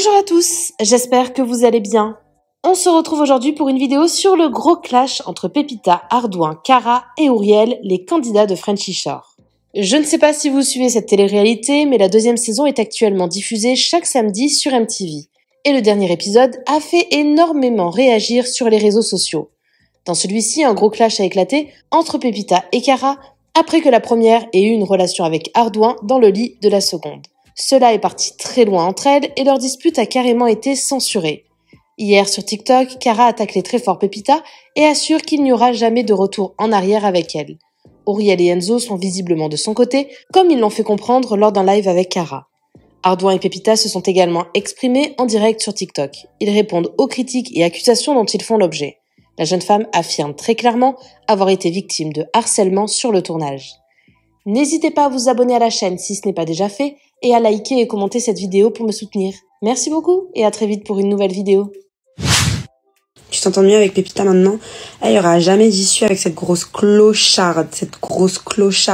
Bonjour à tous, j'espère que vous allez bien. On se retrouve aujourd'hui pour une vidéo sur le gros clash entre Pépita, Ardouin, Cara et Auriel, les candidats de Frenchy Shore. Je ne sais pas si vous suivez cette télé-réalité, mais la deuxième saison est actuellement diffusée chaque samedi sur MTV. Et le dernier épisode a fait énormément réagir sur les réseaux sociaux. Dans celui-ci, un gros clash a éclaté entre Pépita et Cara, après que la première ait eu une relation avec Ardouin dans le lit de la seconde. Cela est parti très loin entre elles et leur dispute a carrément été censurée. Hier sur TikTok, Cara attaque les très fort Pépita et assure qu'il n'y aura jamais de retour en arrière avec elle. Auriel et Enzo sont visiblement de son côté, comme ils l'ont fait comprendre lors d'un live avec Cara. Ardouin et Pépita se sont également exprimés en direct sur TikTok. Ils répondent aux critiques et accusations dont ils font l'objet. La jeune femme affirme très clairement avoir été victime de harcèlement sur le tournage. N'hésitez pas à vous abonner à la chaîne si ce n'est pas déjà fait et à liker et commenter cette vidéo pour me soutenir. Merci beaucoup et à très vite pour une nouvelle vidéo. Tu t'entends mieux avec Pépita maintenant. Il n'y aura jamais d'issue avec cette grosse clocharde.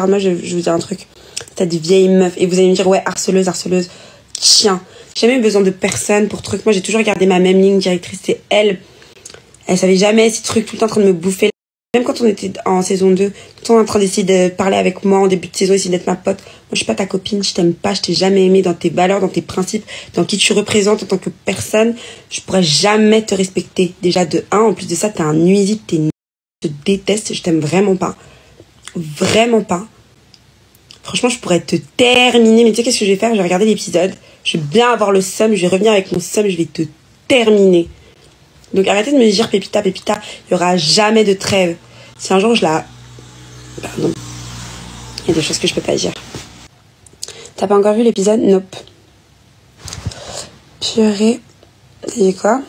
Moi, je vais vous dire un truc. Cette vieille meuf. Et vous allez me dire, ouais, harceleuse. Tiens, j'ai jamais eu besoin de personne pour truc. Moi, j'ai toujours gardé ma même ligne directrice. C'est elle. Elle savait jamais ces trucs, tout le temps en train de me bouffer. Même quand on était en saison 2, tout le temps en train d'essayer de parler avec moi en début de saison, essayer d'être ma pote. Moi, je suis pas ta copine, je t'aime pas, je t'ai jamais aimé dans tes valeurs, dans tes principes, dans qui tu représentes en tant que personne. Je pourrais jamais te respecter. Déjà, de un, en plus de ça, t'es un nuisible, je te déteste, je t'aime vraiment pas. Vraiment pas. Franchement, je pourrais te terminer, mais tu sais qu'est-ce que je vais faire? Je vais regarder l'épisode, je vais bien avoir le seum, je vais revenir avec mon seum, je vais te terminer. Donc arrêtez de me dire Pépita, il y aura jamais de trêve. Si un jour je la... Pardon. Il y a des choses que je peux pas dire. T'as pas encore vu l'épisode? Nope. Purée. T'as dit quoi?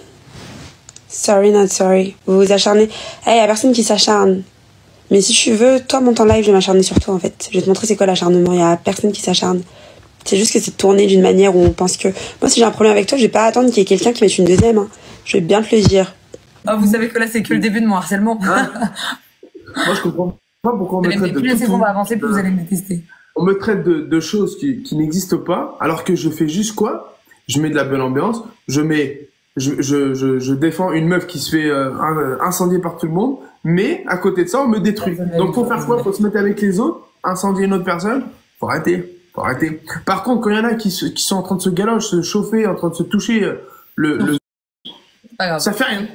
Sorry, not sorry. Vous vous acharnez. Y a personne qui s'acharne. Mais si tu veux, toi, monte en live, je vais m'acharner sur toi, en fait. Je vais te montrer c'est quoi l'acharnement. Y a personne qui s'acharne. C'est juste que c'est tourné d'une manière où on pense que... Moi, si j'ai un problème avec toi, je vais pas attendre qu'il y ait quelqu'un qui mette une deuxième. Hein. Je vais bien te le dire. Oh, vous savez que là, c'est que le début de mon harcèlement. Hein? Moi, je comprends pas pourquoi on me traite de... Plus la saison va avancer, plus vous allez me détester. On me traite de choses qui n'existent pas, alors que je fais juste quoi? Je mets de la bonne ambiance, je défends une meuf qui se fait incendier par tout le monde, mais à côté de ça, on me détruit. Donc, faut faire quoi? Faut se mettre avec les autres, incendier une autre personne? Faut arrêter. Par contre, quand il y en a qui sont en train de se galocher, se chauffer, en train de se toucher pas grave. ça fait rien.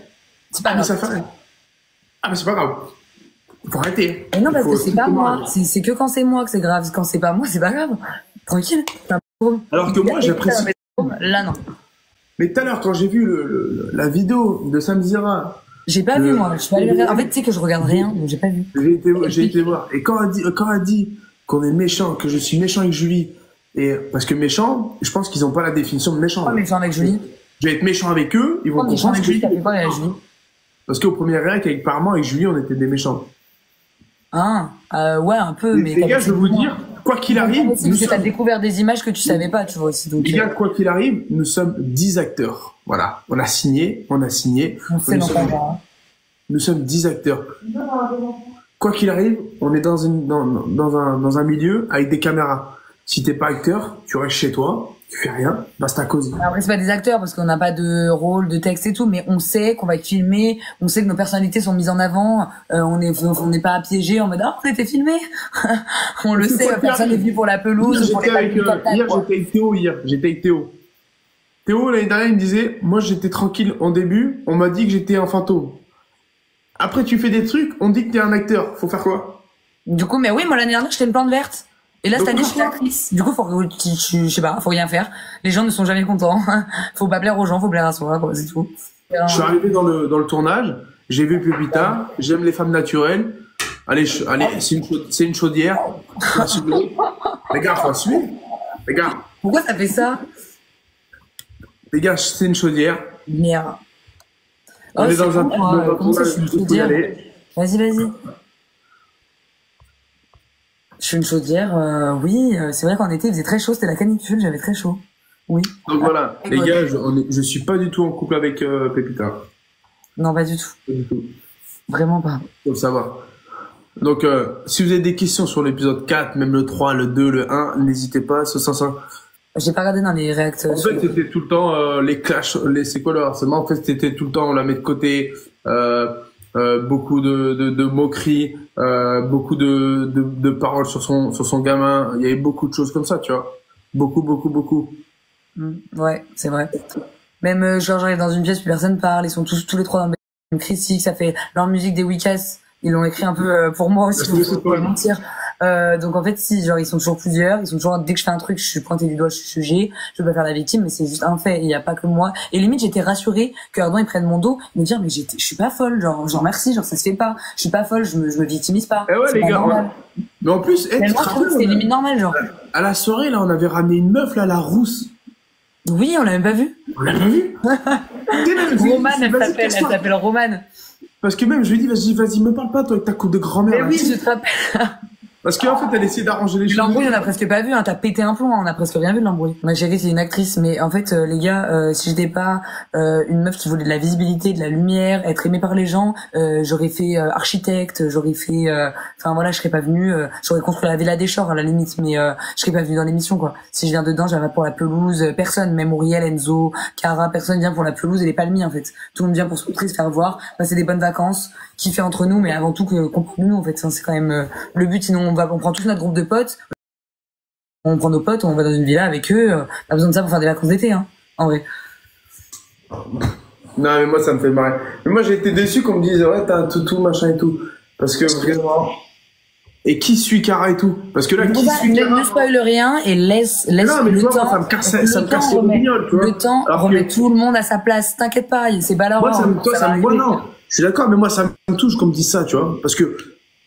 C'est pas grave. Ça fait rien. Ah, mais c'est pas grave. Faut arrêter. Mais non, parce que c'est pas moi. C'est que quand c'est moi que c'est grave. Quand c'est pas moi, c'est pas grave. Tranquille. Alors que moi, j'apprécie. Là, non. Mais tout à l'heure, quand j'ai vu la vidéo de Samzira. J'ai pas vu, moi. Je suis pas allée regarder. En fait, tu sais que je regarde rien, donc j'ai pas vu. J'ai été voir. Et quand elle dit qu'on est méchant, que je suis méchant avec Julie, et parce que méchant, je pense qu'ils ont pas la définition de méchant. Pas méchant avec Julie. Je vais être méchant avec eux, ils vont comprendre. Méchant avec Julie, t'as fait quoi avec Julie? Parce qu'au premier réac, apparemment, avec Julie, on était des méchants. Ouais, un peu, mais... Les gars, je vais vous dire, quoi qu'il arrive... Parce que t'as découvert des images que tu savais pas, tu vois aussi. Donc, les gars, quoi qu'il arrive, nous sommes 10 acteurs. Voilà. On a signé. On sait dans quoi on va. Nous sommes 10 acteurs. Quoi qu'il arrive, on est dans un milieu avec des caméras. Si t'es pas acteur, tu restes chez toi, tu fais rien, basta cause. Après, c'est pas des acteurs parce qu'on n'a pas de rôle, de texte et tout, mais on sait qu'on va être filmé, on sait que nos personnalités sont mises en avant, on n'est pas piégé en mode on était filmé. On le sait, personne n'est venu pour la pelouse, pour les Hier, j'étais avec Théo. Théo, l'année dernière, il me disait, moi j'étais tranquille en début, on m'a dit que j'étais un fantôme. Après, tu fais des trucs, on dit que t'es un acteur. Faut faire quoi? Du coup, mais oui, moi l'année dernière, j'étais une plante verte. Et là, cette année, je suis actrice. Du coup, je sais pas, faut rien faire. Les gens ne sont jamais contents. Faut pas plaire aux gens, faut plaire à soi, quoi, c'est tout. Je suis arrivé dans le tournage, j'ai vu Pépita, j'aime les femmes naturelles. Allez, c'est une chaudière. Les gars, faut assumer. Les gars. Pourquoi ça fait ça? Les gars, c'est une chaudière. Merde. On est dans un tournage, je suis une chaudière. Vas-y. Je suis une chaudière, oui, c'est vrai qu'en été il faisait très chaud, c'était la canicule, j'avais très chaud. Oui. Donc voilà, les gars, je suis pas du tout en couple avec Pépita. Non, pas du tout. Pas du tout. Vraiment pas. Faut le savoir. Donc, si vous avez des questions sur l'épisode 4, même le 3, le 2, le 1, n'hésitez pas, J'ai pas regardé dans les réactions. En fait, c'était tout le temps les clashs, c'est quoi le harcèlement? En fait, c'était tout le temps on la met de côté, beaucoup de moqueries, beaucoup de paroles sur son gamin. Il y avait beaucoup de choses comme ça, tu vois. Beaucoup. Ouais, c'est vrai. Même genre j'arrive dans une pièce, plus personne parle, ils sont tous les trois dans une critique, ça fait leur musique des Week-Ends, ils l'ont écrit un peu pour moi aussi, faut pas mentir. Donc en fait si genre ils sont toujours plusieurs, ils sont toujours dès que je fais un truc, je suis pointé du doigt, je suis jugée, je peux pas faire la victime, mais c'est juste un fait, il y a pas que moi. Et limite j'étais rassurée que Ardan il prenne mon dos, me dire mais je suis pas folle, genre merci, genre ça se fait pas, je suis pas folle, je me victimise pas. Eh ouais les gars, mais en plus, mais moi je trouve que c'est limite normal genre. À la soirée là, on avait ramené une meuf là, la rousse. Oui, on l'a même pas vue. On l'a pas vue. Romane, elle s'appelle Romane. Parce que même, je lui ai dit, vas-y, me parle pas, toi, avec ta coupe de grand-mère. Mais oui, je te rappelle. Parce qu'en fait, elle essayait d'arranger les choses. L'embrouille, on a presque pas vu, hein. T'as pété un plomb, hein. On a presque rien vu de l'embrouille. Ma chérie, c'est une actrice, mais en fait, les gars, si j'étais pas une meuf qui voulait de la visibilité, de la lumière, être aimée par les gens, j'aurais fait architecte, j'aurais fait, enfin voilà, je serais pas venue, j'aurais construit la Villa des Chors à la limite, mais je serais pas venue dans l'émission quoi. Si je viens dedans, j'avais pour la pelouse, personne, même Auriel, Enzo, Cara, personne vient pour la pelouse et les palmiers en fait. Tout le monde vient pour se montrer, se faire voir, passer des bonnes vacances, kiffer entre nous, mais avant tout qu'on prenne nous en fait. C'est quand même le but. Sinon, on prend tous notre groupe de potes, on prend nos potes, on va dans une villa avec eux. Pas besoin de ça pour faire des vacances d'été, hein. En vrai. Non, mais moi, ça me fait marrer. Mais moi, j'ai été déçu qu'on me dise, ouais, t'as un toutou, machin et tout. Parce que vraiment. Et qui suit Cara et tout? Parce que là, qui suit Cara? Ne spoil rien et laisse non, mais le toi, temps. moi, ça me casse les roubignoles, tu vois. Le temps remet tout le monde à sa place. T'inquiète pas, c'est pas leur. Moi, non. Je suis d'accord, mais moi, ça me touche qu'on me dise ça, tu vois. Parce que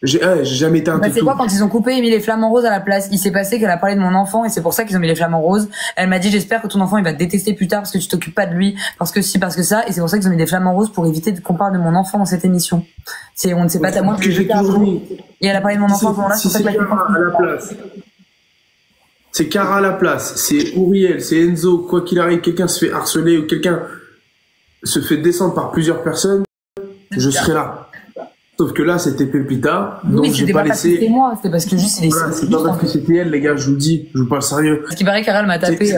j'ai jamais été un toutou. C'est quoi quand ils ont coupé et mis les flamants roses à la place? Il s'est passé qu'elle a parlé de mon enfant et c'est pour ça qu'ils ont mis les flamants roses. Elle m'a dit j'espère que ton enfant il va te détester plus tard parce que tu t'occupes pas de lui, parce que si, parce que ça, et c'est pour ça qu'ils ont mis des flamants roses pour éviter qu'on parle de mon enfant dans cette émission. On ne sait pas moi que j'ai toujours dit. Et elle a parlé de mon enfant à ce moment-là. Si c'est Cara à la place. C'est Cara à la place. C'est Auriel, c'est Enzo. Quoi qu'il arrive, quelqu'un se fait harceler ou quelqu'un se fait descendre par plusieurs personnes, je serai là. Sauf que là, c'était Pépita, donc oui, j'ai pas laissé. C'était moi, c'était parce que juste il est. Voilà, c'est pas parce que c'était elle, les gars, je vous le dis, je vous parle sérieux. Ce qui paraît qu'Ara m'a tapé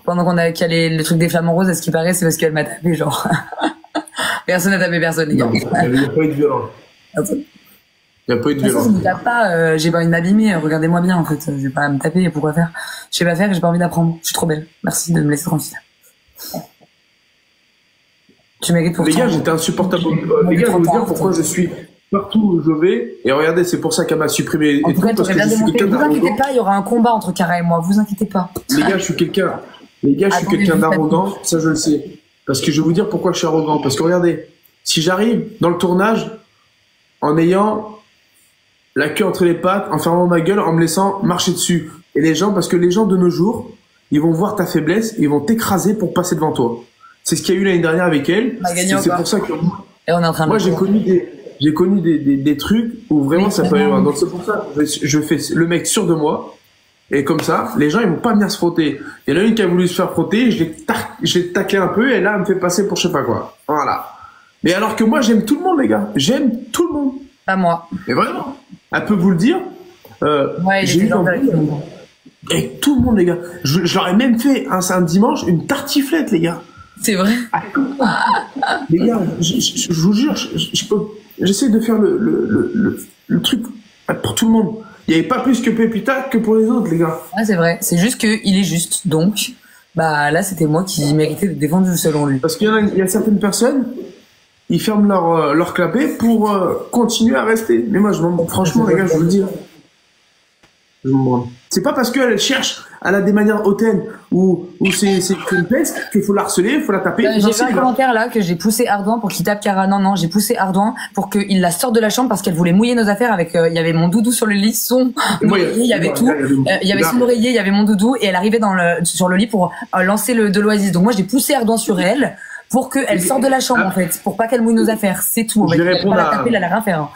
pendant qu'il y a le truc des flamants roses. À ce qui paraît, c'est parce qu'elle m'a tapé, genre. Personne n'a tapé personne, les gars. Non, il n'y a pas eu de violence. Il n'y a pas eu de violence. Je me tape pas, j'ai pas envie de m'abîmer. Regardez-moi bien, en fait. J'ai pas à me taper, pourquoi faire? Je sais pas faire, j'ai pas envie d'apprendre. Je suis trop belle. Merci de me laisser tranquille. Tu mérites pour les gars, j'étais insupportable. Les gars, je vais vous dire pourquoi je suis partout où je vais. Et regardez, c'est pour ça qu'elle m'a supprimé. En tout cas, parce que je suis quelqu'un d'arrogant. Vous inquiétez pas, il y aura un combat entre Cara et moi. Vous inquiétez pas. Les gars, je suis quelqu'un d'arrogant. Ça, je le sais. Parce que je vais vous dire pourquoi je suis arrogant. Parce que regardez, si j'arrive dans le tournage en ayant la queue entre les pattes, en fermant ma gueule, en me laissant marcher dessus. Et les gens, parce que les gens de nos jours, ils vont voir ta faiblesse, ils vont t'écraser pour passer devant toi. C'est ce qu'il y a eu l'année dernière avec elle. C'est pour ça que et on est en train de moi j'ai connu des trucs où vraiment ça peut aller loin. Donc c'est pour ça que je fais le mec sûr de moi. Et comme ça, les gens ils vont pas venir se frotter. Il y en a une qui a voulu se faire frotter, je l'ai taclé un peu et là elle me fait passer pour je sais pas quoi. Voilà. Mais alors que moi j'aime tout le monde les gars. J'aime tout le monde. Pas moi. Mais vraiment. Elle peut vous le dire. Ouais, j'ai eu avec tout le monde les gars. Je leur ai même fait un dimanche une tartiflette les gars. C'est vrai. Les gars, je vous jure, j'essaie de faire le truc pour tout le monde. Il n'y avait pas plus que Pépita que pour les autres, les gars. Ouais, c'est vrai. C'est juste qu'il est juste. Donc, bah là, c'était moi qui méritais d'être défendu selon lui. Parce qu'il y a certaines personnes, ils ferment leur clapet pour continuer à rester. Mais moi, franchement, les gars, je vous le dis. C'est pas parce qu'elle cherche, elle a des manières hautaines ou c'est une peste qu'il faut la harceler, il faut la taper. J'ai fait un commentaire là que j'ai poussé Ardouin pour qu'il tape Cara. Non, j'ai poussé Ardouin pour qu'il la sorte de la chambre parce qu'elle voulait mouiller nos affaires avec. Il y avait mon doudou sur le lit, son oreiller, il y avait tout. Il y avait son oreiller, il y avait mon doudou et elle arrivait sur le lit pour lancer le de l'oasis. Donc moi j'ai poussé Ardouin sur elle pour qu'elle sorte de la chambre en fait, pour pas qu'elle mouille nos affaires. C'est tout. Je vais répondre à la taper, elle a rien faire.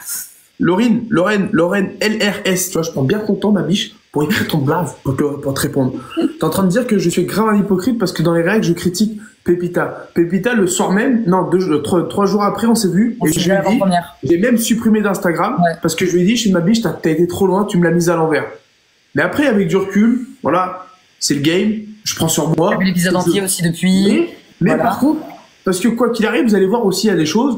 Lorraine, LRS, tu vois, je prends bien ton temps, ma biche, pour écrire ton blaze, pour te répondre. T'es en train de dire que je suis grave un hypocrite parce que dans les règles, je critique Pépita. Pépita, le soir même, non, 3 jours après, on s'est vu, et je lui ai dit, j'ai même supprimé d'Instagram, parce que je lui ai dit, je suis ma biche, t'as été trop loin, tu me l'as mise à l'envers. Mais après, avec du recul, voilà, c'est le game, je prends sur moi. J'ai vu l'épisode entier aussi depuis. Mais voilà. par contre, parce que quoi qu'il arrive, vous allez voir aussi, il y a des choses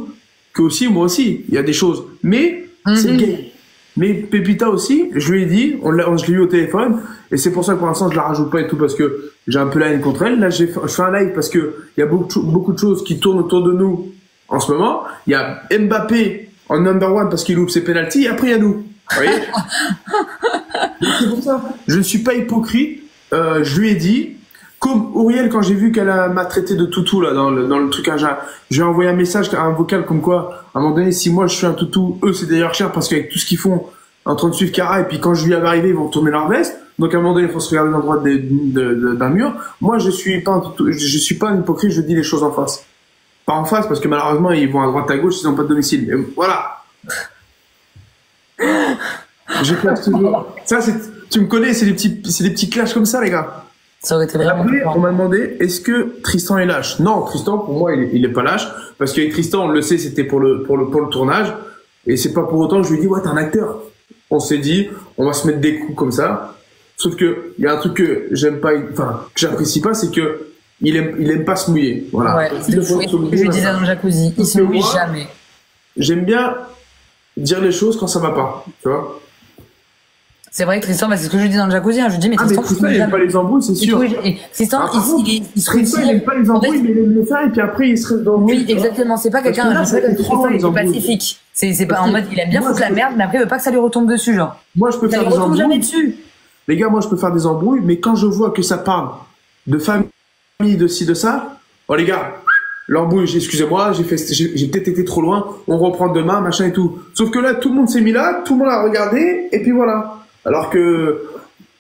que aussi, moi aussi, il y a des choses. Mais c'est gay. Mais Pépita aussi, je lui ai dit, je l'ai eu au téléphone, et c'est pour ça que pour l'instant je la rajoute pas et tout, parce que j'ai un peu la haine contre elle. Là, je fais un live parce que il y a beaucoup de choses qui tournent autour de nous en ce moment. Il y a Mbappé en number one parce qu'il loupe ses penalties, et après il y a nous. Vous voyez? Donc c'est pour ça. Je ne suis pas hypocrite. Je lui ai dit, comme Auriel, quand j'ai vu qu'elle m'a traité de toutou là dans le truc je lui ai envoyé un message, un vocal comme quoi, à un moment donné, si moi je suis un toutou, eux c'est d'ailleurs cher parce qu'avec tout ce qu'ils font, en train de suivre Cara, et puis quand je lui avais arrivé, ils vont tourner leur veste. Donc à un moment donné, il faut se regarder dans le droit d'un mur. Moi, je suis pas un toutou, je suis pas un hypocrite, je dis les choses en face. Pas en face parce que malheureusement ils vont à droite à gauche, ils n'ont pas de domicile. Mais voilà. J'éclate toujours. Ça, tu me connais, c'est des petits clashs comme ça, les gars. Ça aurait été vraiment. Après, on m'a demandé, est-ce que Tristan est lâche? Non, Tristan, pour moi, il est pas lâche. Parce qu'avec Tristan, on le sait, c'était pour le tournage. Et c'est pas pour autant que je lui ai dit, ouais, t'es un acteur. On s'est dit, on va se mettre des coups comme ça. Sauf que, il y a un truc que j'aime pas, enfin, que j'apprécie pas, c'est que il aime pas se mouiller. Voilà. Ouais, je lui disais dans le jacuzzi, il se mouille jamais. J'aime bien dire les choses quand ça va pas, tu vois. C'est vrai que Tristan, c'est ce que je lui dis dans le jacuzzi, hein. Je lui dis, mais Tristan, il aime pas les embrouilles, c'est sûr. Et Tristan, il se Tristan, il aime pas les embrouilles, mais il aime les faire, et puis après, il se reste dans le... Oui, exactement. C'est pas quelqu'un, Tristan, il est pacifique. C'est pas en mode, il aime bien foutre la merde, mais après, il veut pas que ça lui retombe dessus, genre. Moi, je peux faire des embrouilles. Jamais dessus. Les gars, moi, je peux faire des embrouilles, mais quand je vois que ça parle de famille, de ci, de ça, oh, les gars, l'embrouille, excusez-moi, j'ai peut-être été trop loin, on reprend demain, machin et tout. Sauf que là, tout le monde s'est mis là, tout le monde a regardé, et puis voilà. Alors que,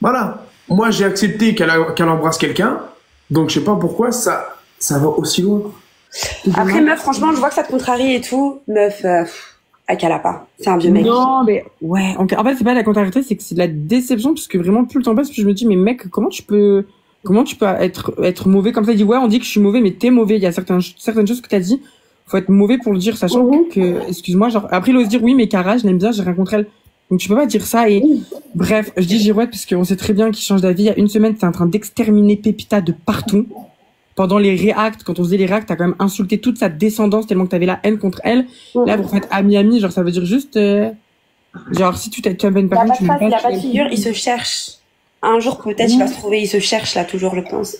voilà. Moi, j'ai accepté qu'elle embrasse quelqu'un, donc je sais pas pourquoi ça va aussi loin. Après, meuf, franchement, je vois que ça te contrarie et tout. Meuf, qu'elle a pas. C'est un vieux mec. Non, mais ouais. En fait, c'est pas la contrariété, c'est que c'est de la déception, parce que vraiment, plus le temps passe, plus je me dis, mais mec, comment tu peux être mauvais comme ça? Il dit, ouais, on dit que je suis mauvais, mais t'es mauvais. Il y a certaines choses que t'as dit. Faut être mauvais pour le dire, sachant que, excuse-moi, genre, après, il ose dire, oui, mais Cara, je l'aime bien, j'ai rien contre elle. Donc, tu peux pas dire ça et, bref, je dis girouette parce qu'on sait très bien qu'il change d'avis. Il y a une semaine, t'es en train d'exterminer Pépita de partout. Pendant les réacts, quand on faisait les réacts, t'as quand même insulté toute sa descendance tellement que t'avais la haine contre elle. Là, vous faites ami, genre, ça veut dire juste, genre, si tu aimes une personne, il a pas de figure, il se cherche. Un jour, peut-être, il va se trouver, il se cherche, là, toujours, je pense.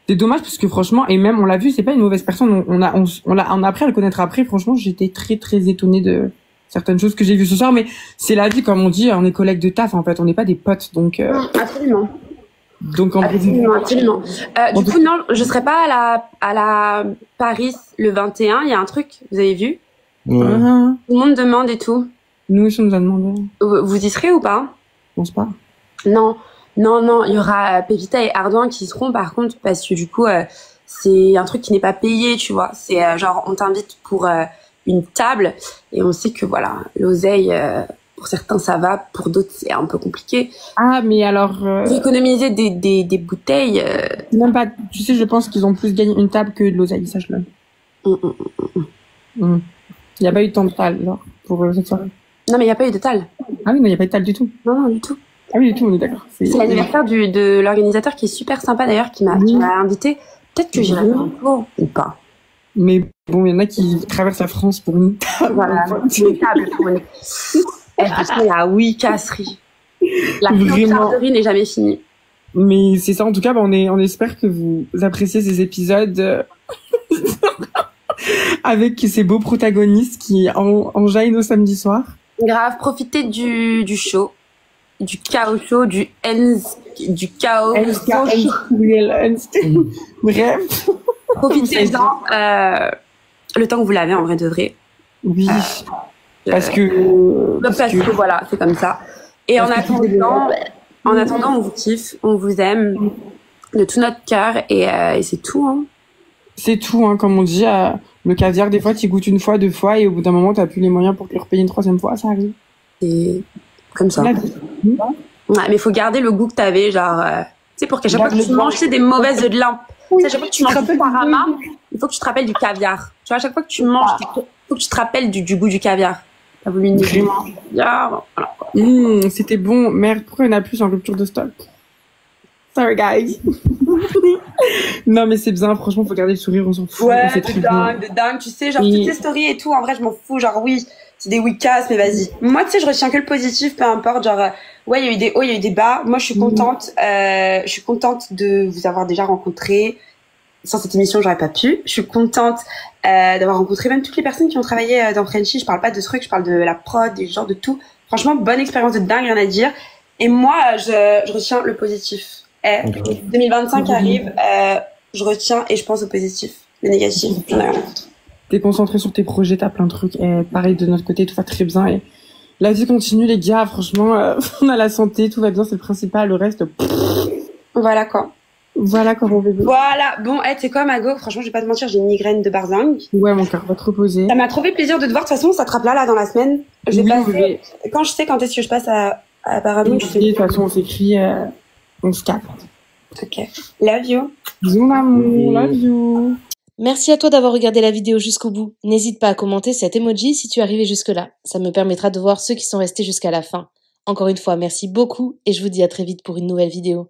C'est dommage parce que franchement, et même, on l'a vu, c'est pas une mauvaise personne. On a appris à le connaître après. Franchement, j'étais très, très étonnée de certaines choses que j'ai vues ce soir, mais c'est la vie, comme on dit, on est collègues de taf, en fait, on n'est pas des potes, donc, Absolument. Donc, en absolument. Du coup, non, je serai pas à la Paris le 21. Il y a un truc, vous avez vu? Ouais. Tout le monde demande et tout. Nous aussi, on nous a demandé. Vous y serez ou pas? Je pense pas. Non, il y aura Pépita et Ardouin qui seront, par contre, parce que du coup, c'est un truc qui n'est pas payé, tu vois. C'est genre, on t'invite pour une table, et on sait que, voilà, l'oseille... pour certains, ça va. Pour d'autres, c'est un peu compliqué. Ah, mais alors... Vous économisez des bouteilles... Même pas... Tu sais, je pense qu'ils ont plus gagné une table que de l'oseille, sache-le. Il n'y a pas eu de temps de table, genre, pour cette soirée. Non, mais il n'y a pas eu de table. Ah oui, non, il n'y a pas eu de table du tout. Non, du tout. Ah oui, du tout, on est d'accord. C'est l'anniversaire de l'organisateur qui est super sympa, d'ailleurs, qui m'a invité. Peut-être que j'irai un tour ou pas. Mais bon, il y en a qui traversent la France pour une table. Voilà, une table pour une... franchement, la casserie. La clocharderie n'est jamais finie. Mais c'est ça, en tout cas, on espère que vous appréciez ces épisodes avec ces beaux protagonistes qui enjaillent nos samedis soirs. Grave, profitez du show, du chaos show, du chaos. Bref. Profitez-en le temps que vous l'avez en vrai de vrai. Oui. Parce que voilà, c'est comme ça. Et en attendant, on vous kiffe, on vous aime de tout notre cœur et c'est tout. Hein. C'est tout, hein, comme on dit. Le caviar, des fois, tu goûtes une fois, 2 fois, et au bout d'un moment, t'as plus les moyens pour te le repayer une 3e fois, ça arrive. C'est comme ça. Ouais, mais faut garder le goût que t'avais, genre, tu sais, pour qu'à chaque fois que tu manges des mauvaises de lampe. Tu sais, à chaque fois que tu manges du parama, il faut que tu te rappelles du caviar. Tu vois, à chaque fois que tu manges, il faut que tu te rappelles du goût du caviar. T'as voulu une C'était bon. Merde, pourquoi il y en a plus en rupture de stock? Sorry, guys. Non, mais c'est bien, franchement, faut garder le sourire, on s'en fout. Ouais, on fait très bien. de dingue, tu sais, genre, Et- toutes tes stories et tout, en vrai, je m'en fous, genre, oui, c'est des week-cass, mais vas-y. Moi, tu sais, je retiens que le positif, peu importe, genre, ouais, il y a eu des hauts, il y a eu des bas. Moi, je suis contente de vous avoir déjà rencontré. Sans cette émission, j'aurais pas pu. Je suis contente, d'avoir rencontré même toutes les personnes qui ont travaillé dans Frenchy. Je parle pas de ce truc, je parle de la prod, des genres de tout. Franchement, bonne expérience de dingue, rien à dire. Et moi, je retiens le positif. 2025 arrive, je retiens et je pense au positif. Le négatif, j'en ai rien à foutre. T'es concentré sur tes projets, t'as plein de trucs. Et pareil, de notre côté, tout va très bien. Et la vie continue, les gars. Franchement, on a la santé, tout va bien, c'est le principal. Le reste, Voilà quoi. voilà comment bébé. Voilà. Bon, t'es quoi, Mago? Franchement, je vais pas te mentir, j'ai une migraine de barzingue. Ouais, mon cœur va te reposer. Ça m'a trop fait plaisir de te voir. De toute façon, ça te rappelle là, dans la semaine. Je vais Oui, passer. bébé. Quand je sais quand est-ce que je passe à Paramount, je De te toute façon, on s'écrit, on se capte. Ok. Love you. Bisous, maman. Love you. Merci à toi d'avoir regardé la vidéo jusqu'au bout. N'hésite pas à commenter cet emoji si tu es arrivé jusque-là. Ça me permettra de voir ceux qui sont restés jusqu'à la fin. Encore une fois, merci beaucoup et je vous dis à très vite pour une nouvelle vidéo.